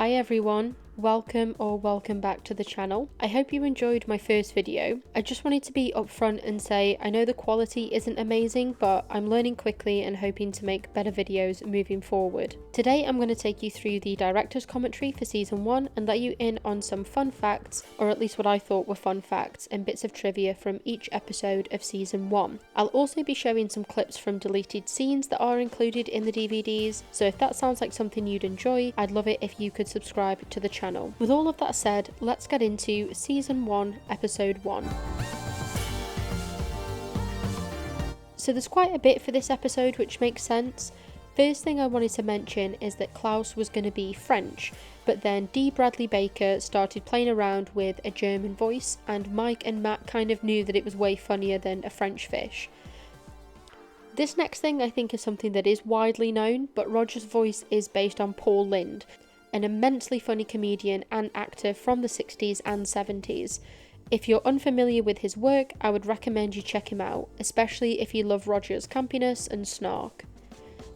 Hi everyone, welcome back to the channel. I hope you enjoyed my first video. I just wanted to be upfront and say I know the quality isn't amazing, but I'm learning quickly and hoping to make better videos moving forward. Today I'm going to take you through the director's commentary for season 1 and let you in on some fun facts, or at least what I thought were fun facts, and bits of trivia from each episode of season 1. I'll also be showing some clips from deleted scenes that are included in the DVDs, so if that sounds like something you'd enjoy, I'd love it if you could subscribe to the channel. With all of that said, let's get into season 1, episode 1. So there's quite a bit for this episode, which makes sense. First thing I wanted to mention is that Klaus was going to be French, but then D. Bradley Baker started playing around with a German voice, and Mike and Matt kind of knew that it was way funnier than a French fish. This next thing I think is something that is widely known, but Roger's voice is based on Paul Lynde, an immensely funny comedian and actor from the 60s and 70s. If you're unfamiliar with his work, I would recommend you check him out, especially if you love Roger's campiness and snark.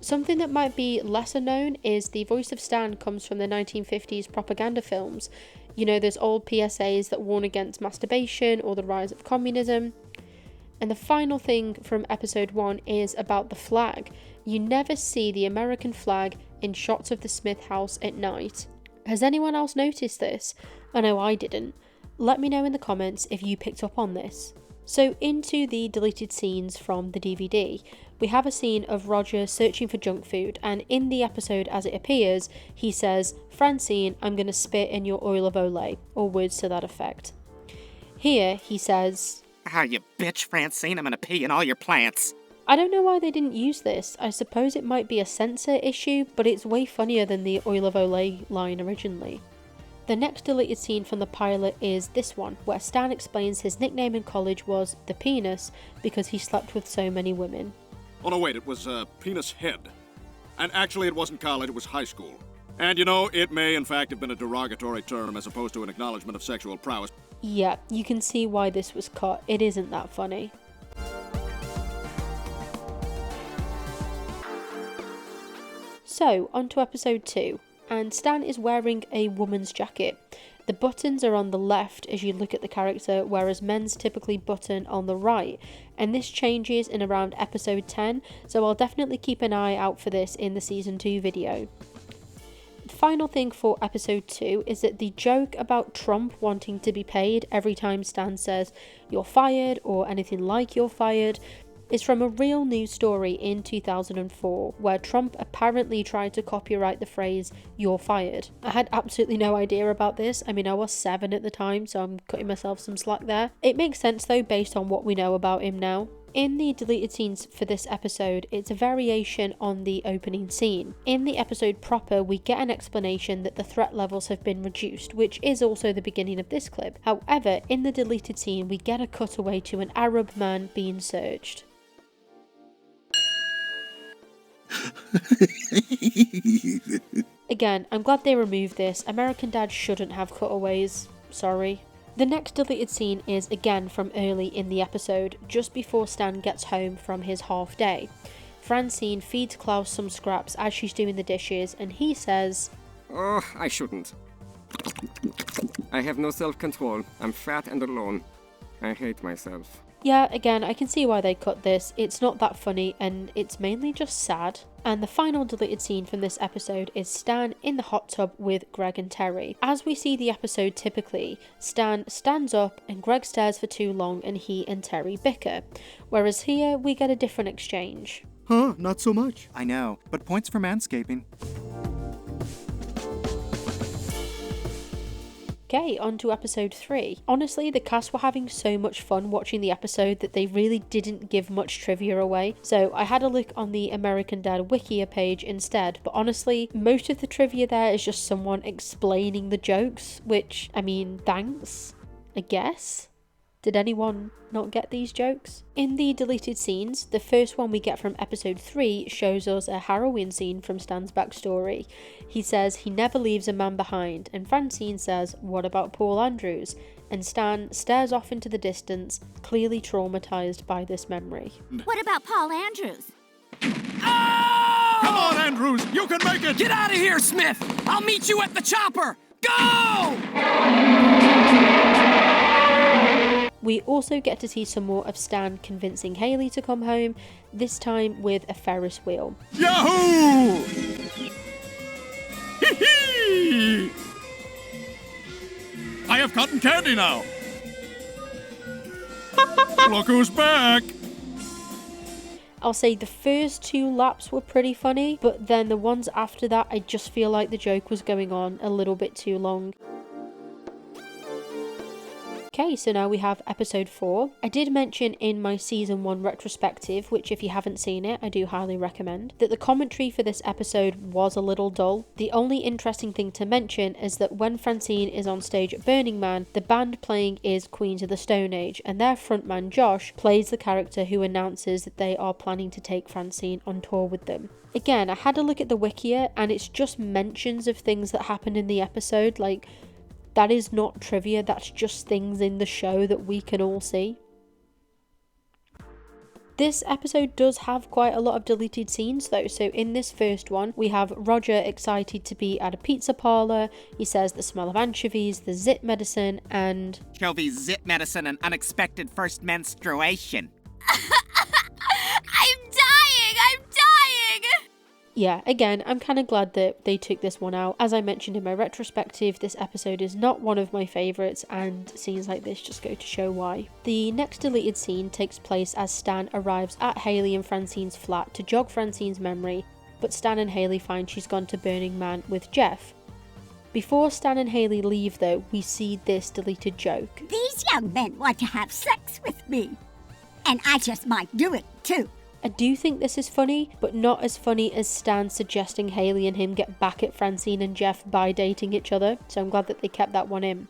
Something that might be lesser known is the voice of Stan comes from the 1950s propaganda films. You know, those old PSAs that warn against masturbation or the rise of communism. And the final thing from episode 1 is about the flag. You never see the American flag in shots of the Smith house at night. Has anyone else noticed this? I know I didn't. Let me know in the comments if you picked up on this. So into the deleted scenes from the DVD. We have a scene of Roger searching for junk food, and in the episode as it appears, he says, "Francine, I'm gonna spit in your oil of Olay," or words to that effect. Here he says, "Ah, you bitch, Francine, I'm gonna pee in all your plants." I don't know why they didn't use this. I suppose it might be a censor issue, but it's way funnier than the oil of Olay line originally. The next deleted scene from the pilot is this one, where Stan explains his nickname in college was the Penis because he slept with so many women. Oh no, wait, it was Penis Head. And actually it wasn't college, it was high school. And you know, it may in fact have been a derogatory term as opposed to an acknowledgement of sexual prowess. Yeah, you can see why this was cut. It isn't that funny. So, on to episode 2, and Stan is wearing a woman's jacket. The buttons are on the left as you look at the character, whereas men's typically button on the right, and this changes in around episode 10, so I'll definitely keep an eye out for this in the season 2 video. The final thing for episode 2 is that the joke about Trump wanting to be paid every time Stan says "you're fired" or anything like "you're fired" is from a real news story in 2004, where Trump apparently tried to copyright the phrase "you're fired." I had absolutely no idea about this. I mean, I was 7 at the time, so I'm cutting myself some slack there. It makes sense though, based on what we know about him now. In the deleted scenes for this episode, it's a variation on the opening scene. In the episode proper, we get an explanation that the threat levels have been reduced, which is also the beginning of this clip. However, in the deleted scene, we get a cutaway to an Arab man being searched. Again, I'm glad they removed this. American Dad shouldn't have cutaways. Sorry. The next deleted scene is again from early in the episode, just before Stan gets home from his half day. Francine feeds Klaus some scraps as she's doing the dishes, and he says, "Oh, I shouldn't. I have no self-control. I'm fat and alone. I hate myself." Yeah, again, I can see why they cut this. It's not that funny, and it's mainly just sad. And the final deleted scene from this episode is Stan in the hot tub with Greg and Terry. As we see the episode typically, Stan stands up and Greg stares for too long and he and Terry bicker. Whereas here, we get a different exchange. Huh, not so much. I know, but points for manscaping. Okay, on to episode 3. Honestly, the cast were having so much fun watching the episode that they really didn't give much trivia away, so I had a look on the American Dad Wikia page instead, but honestly, most of the trivia there is just someone explaining the jokes, which, I mean, thanks, I guess. Did anyone not get these jokes? In the deleted scenes, the first one we get from episode 3 shows us a harrowing scene from Stan's backstory. He says he never leaves a man behind, and Francine says, "What about Paul Andrews?" And Stan stares off into the distance, clearly traumatized by this memory. What about Paul Andrews? Oh! Come on, Andrews! You can make it! Get out of here, Smith! I'll meet you at the chopper! Go! We also get to see some more of Stan convincing Haley to come home, this time with a Ferris wheel. Yahoo! Hee-hee! I have cotton candy now! Look who's back! I'll say the first 2 laps were pretty funny, but then the ones after that, I just feel like the joke was going on a little bit too long. Okay, so now we have episode 4. I did mention in my season 1 retrospective, which if you haven't seen it, I do highly recommend, that the commentary for this episode was a little dull. The only interesting thing to mention is that when Francine is on stage at Burning Man, the band playing is Queens of the Stone Age, and their frontman Josh plays the character who announces that they are planning to take Francine on tour with them. Again, I had a look at the Wikia, and it's just mentions of things that happened in the episode, like, that is not trivia, that's just things in the show that we can all see. This episode does have quite a lot of deleted scenes though, so in this first one we have Roger excited to be at a pizza parlour. He says the smell of anchovies, the zit medicine, and Chovy zit medicine and unexpected first menstruation. I'm dying! yeah, again, I'm kind of glad that they took this one out. As I mentioned in my retrospective, this episode is not one of my favourites, and scenes like this just go to show why. The next deleted scene takes place as Stan arrives at Haley and Francine's flat to jog Francine's memory, but Stan and Haley find she's gone to Burning Man with Jeff. Before Stan and Haley leave though, we see this deleted joke. These young men want to have sex with me, and I just might do it too. I do think this is funny, but not as funny as Stan suggesting Haley and him get back at Francine and Jeff by dating each other, so I'm glad that they kept that one in.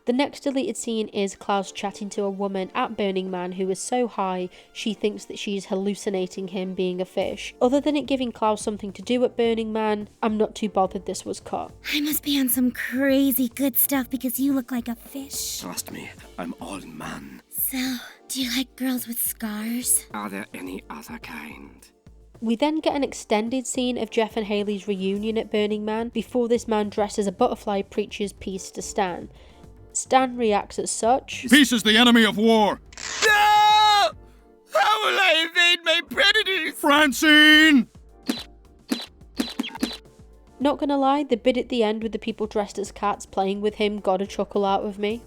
The next deleted scene is Klaus chatting to a woman at Burning Man who is so high she thinks that she's hallucinating him being a fish. Other than it giving Klaus something to do at Burning Man, I'm not too bothered this was cut. I must be on some crazy good stuff because you look like a fish. Trust me, I'm all man. So, do you like girls with scars? Are there any other kind? We then get an extended scene of Jeff and Haley's reunion at Burning Man before this man dressed as a butterfly preaches peace to Stan. Stan reacts as such. Peace is the enemy of war. No! How will I evade my predators? Francine! Not gonna lie, the bit at the end with the people dressed as cats playing with him got a chuckle out of me.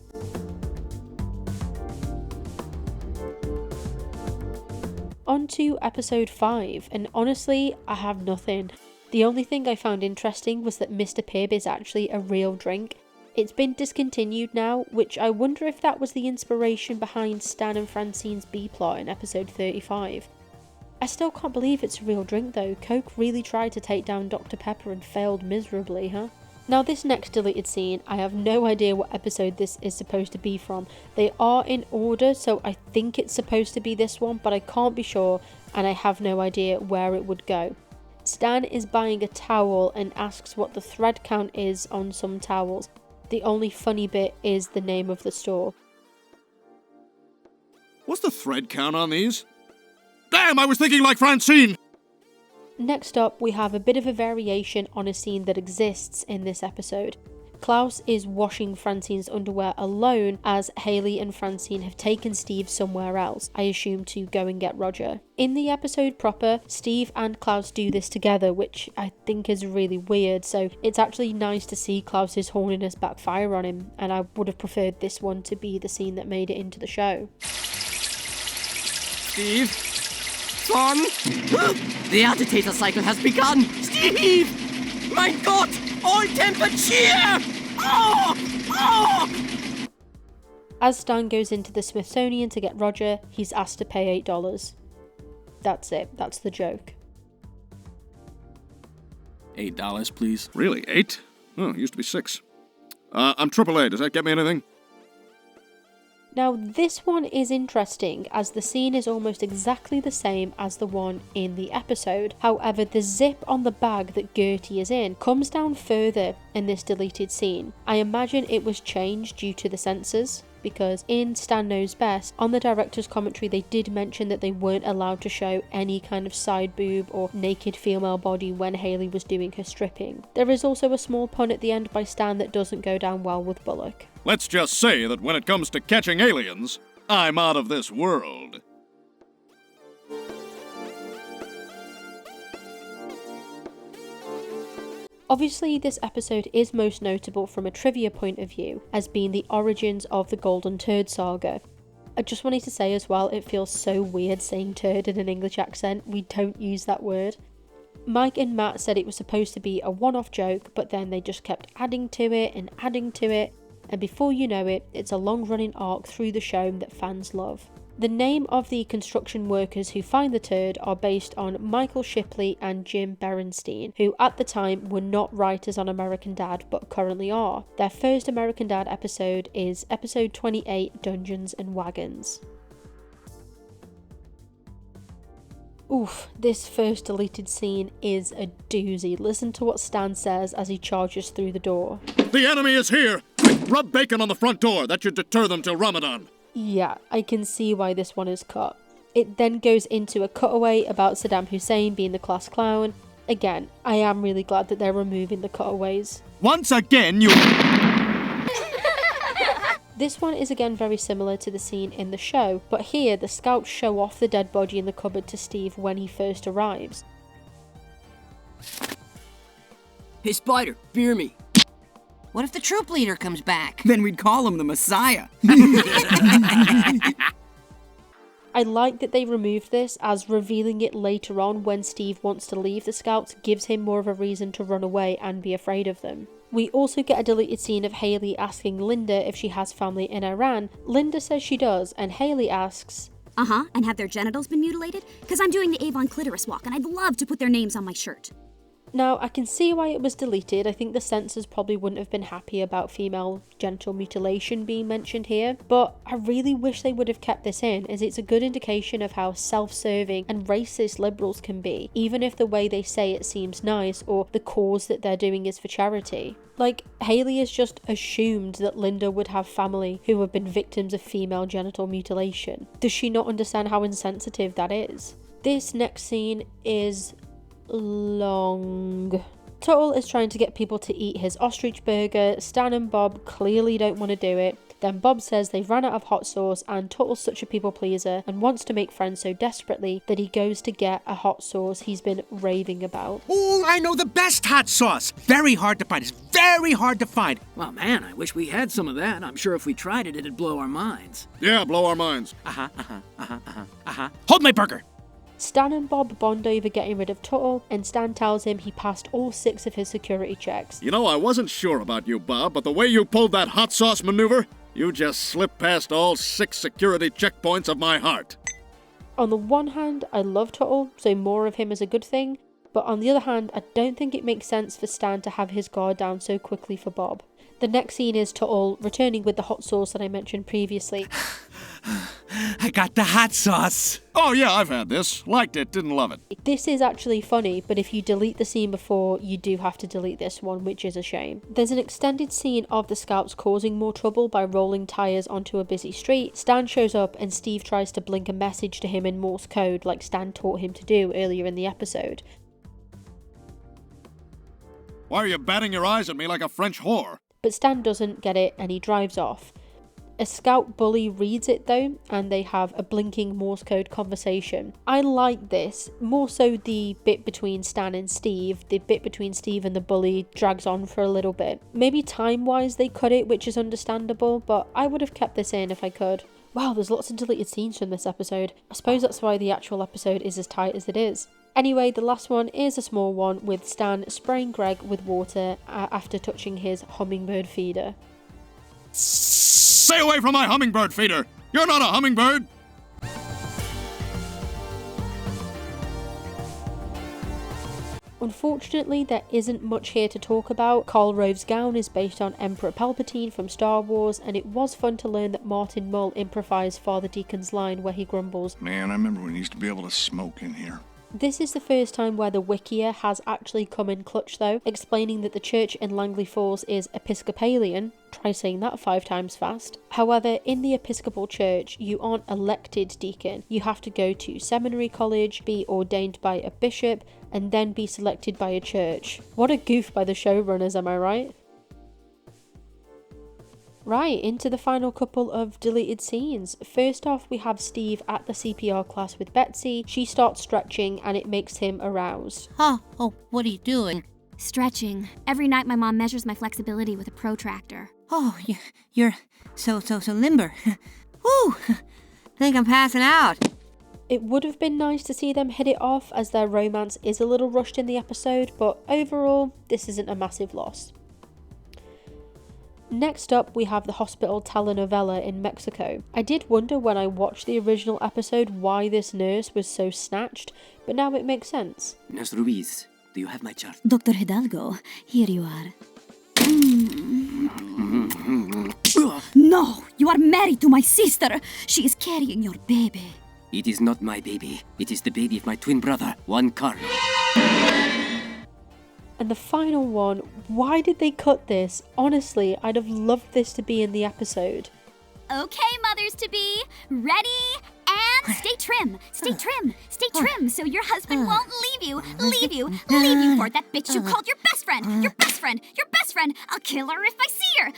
On to episode 5, and honestly, I have nothing. The only thing I found interesting was that Mr. Pibb is actually a real drink. It's been discontinued now, which I wonder if that was the inspiration behind Stan and Francine's B-plot in episode 35. I still can't believe it's a real drink though. Coke really tried to take down Dr. Pepper and failed miserably, huh? Now this next deleted scene, I have no idea what episode this is supposed to be from. They are in order, so I think it's supposed to be this one, but I can't be sure, and I have no idea where it would go. Stan is buying a towel and asks what the thread count is on some towels. The only funny bit is the name of the store. What's the thread count on these? Damn, I was thinking like Francine! Next up, we have a bit of a variation on a scene that exists in this episode. Klaus is washing Francine's underwear alone as Haley and Francine have taken Steve somewhere else, I assume to go and get Roger. In the episode proper, Steve and Klaus do this together, which I think is really weird, so it's actually nice to see Klaus's horniness backfire on him, and I would have preferred this one to be the scene that made it into the show. Steve? Son? The agitator cycle has begun! Steve! Mein Gott! All temperature! Oh! Oh! As Stan goes into the Smithsonian to get Roger, he's asked to pay $8. That's it, that's the joke. $8, please. Really, 8? Oh, it used to be 6. I'm AAA, does that get me anything? Now this one is interesting as the scene is almost exactly the same as the one in the episode. However, the zip on the bag that Gertie is in comes down further in this deleted scene. I imagine it was changed due to the censors, because in Stan Knows Best, on the director's commentary they did mention that they weren't allowed to show any kind of side boob or naked female body when Hayley was doing her stripping. There is also a small pun at the end by Stan that doesn't go down well with Bullock. Let's just say that when it comes to catching aliens, I'm out of this world. Obviously, this episode is most notable from a trivia point of view, as being the origins of the Golden Turd Saga. I just wanted to say as well, it feels so weird saying turd in an English accent. We don't use that word. Mike and Matt said it was supposed to be a one-off joke, but then they just kept adding to it, and before you know it, it's a long-running arc through the show that fans love. The name of the construction workers who find the turd are based on Michael Shipley and Jim Berenstein, who at the time were not writers on American Dad but currently are. Their first American Dad episode is episode 28, Dungeons and Wagons. Oof, this first deleted scene is a doozy. Listen to what Stan says as he charges through the door. The enemy is here! Quick, rub bacon on the front door. That should deter them till Ramadan. Yeah, I can see why this one is cut. It then goes into a cutaway about Saddam Hussein being the class clown. Again, I am really glad that they're removing the cutaways. Once again, you... This one is again very similar to the scene in the show, but here the scouts show off the dead body in the cupboard to Steve when he first arrives. Hey Spider, fear me. What if the troop leader comes back? Then we'd call him the Messiah. I like that they removed this, as revealing it later on when Steve wants to leave the scouts gives him more of a reason to run away and be afraid of them. We also get a deleted scene of Hayley asking Linda if she has family in Iran. Linda says she does, and Hayley asks, and have their genitals been mutilated? Because I'm doing the Avon Clitoris Walk, and I'd love to put their names on my shirt. Now, I can see why it was deleted. I think the censors probably wouldn't have been happy about female genital mutilation being mentioned here, but I really wish they would have kept this in, as it's a good indication of how self-serving and racist liberals can be, even if the way they say it seems nice or the cause that they're doing is for charity. Like, Hayley has just assumed that Linda would have family who have been victims of female genital mutilation. Does she not understand how insensitive that is? This next scene is long. Tuttle is trying to get people to eat his ostrich burger. Stan and Bob clearly don't want to do it. Then Bob says they've run out of hot sauce, and Tuttle's such a people pleaser and wants to make friends so desperately that he goes to get a hot sauce he's been raving about. Oh, I know the best hot sauce. Very hard to find. It's very hard to find. Well, man, I wish we had some of that. I'm sure if we tried it, it'd blow our minds. Yeah, blow our minds. Hold my burger. Stan and Bob bond over getting rid of Tuttle, and Stan tells him he passed all 6 of his security checks. You know, I wasn't sure about you, Bob, but the way you pulled that hot sauce maneuver, you just slipped past all 6 security checkpoints of my heart. On the one hand, I love Tuttle, so more of him is a good thing, but on the other hand, I don't think it makes sense for Stan to have his guard down so quickly for Bob. The next scene is Tuttle returning with the hot sauce that I mentioned previously. I got the hot sauce. Oh yeah, I've had this. Liked it, didn't love it. This is actually funny, but if you delete the scene before, you do have to delete this one, which is a shame. There's an extended scene of the scouts causing more trouble by rolling tyres onto a busy street. Stan shows up and Steve tries to blink a message to him in Morse code like Stan taught him to do earlier in the episode. Why are you batting your eyes at me like a French whore? But Stan doesn't get it and he drives off. A scout bully reads it though, and they have a blinking Morse code conversation. I like this, more so the bit between Stan and Steve. The bit between Steve and the bully drags on for a little bit. Maybe time-wise they cut it, which is understandable, but I would have kept this in if I could. Wow, there's lots of deleted scenes from this episode. I suppose that's why the actual episode is as tight as it is. Anyway, the last one is a small one with Stan spraying Greg with water after touching his hummingbird feeder. Stay away from my hummingbird feeder! You're not a hummingbird! Unfortunately, there isn't much here to talk about. Karl Rove's gown is based on Emperor Palpatine from Star Wars, and it was fun to learn that Martin Mull improvised Father Deacon's line where he grumbles, "Man, I remember when you used to be able to smoke in here." This is the first time where the Wikia has actually come in clutch though, explaining that the church in Langley Falls is Episcopalian. Try saying that 5 times fast. However, in the Episcopal Church, you aren't elected deacon. You have to go to seminary college, be ordained by a bishop, and then be selected by a church. What a goof by the showrunners, am I right? Right, into the final couple of deleted scenes. First off, we have Steve at the CPR class with Betsy. She starts stretching and it makes him aroused. Huh? Oh, what are you doing? Stretching. Every night my mom measures my flexibility with a protractor. Oh, you're so limber. Whew! I think I'm passing out. It would have been nice to see them hit it off as their romance is a little rushed in the episode, but overall, this isn't a massive loss. Next up, we have the hospital telenovela in Mexico. I did wonder when I watched the original episode why this nurse was so snatched, but now it makes sense. Nurse Ruiz, do you have my chart? Dr. Hidalgo, here you are. No, you are married to my sister. She is carrying your baby. It is not my baby. It is the baby of my twin brother, Juan Carlos. And the final one, why did they cut this? Honestly, I'd have loved this to be in the episode. Okay, mothers-to-be, ready, and stay trim, stay trim, so your husband won't leave you for that bitch you called your best friend. I'll kill her if I see her.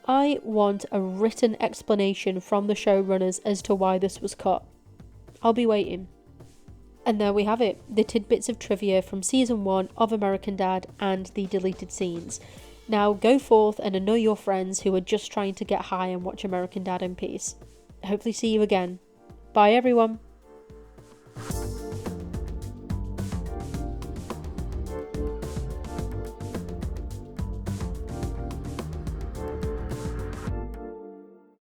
I want a written explanation from the showrunners as to why this was cut. I'll be waiting. And there we have it, the tidbits of trivia from season 1 of American Dad and the deleted scenes. Now go forth and annoy your friends who are just trying to get high and watch American Dad in peace. Hopefully see you again. Bye everyone.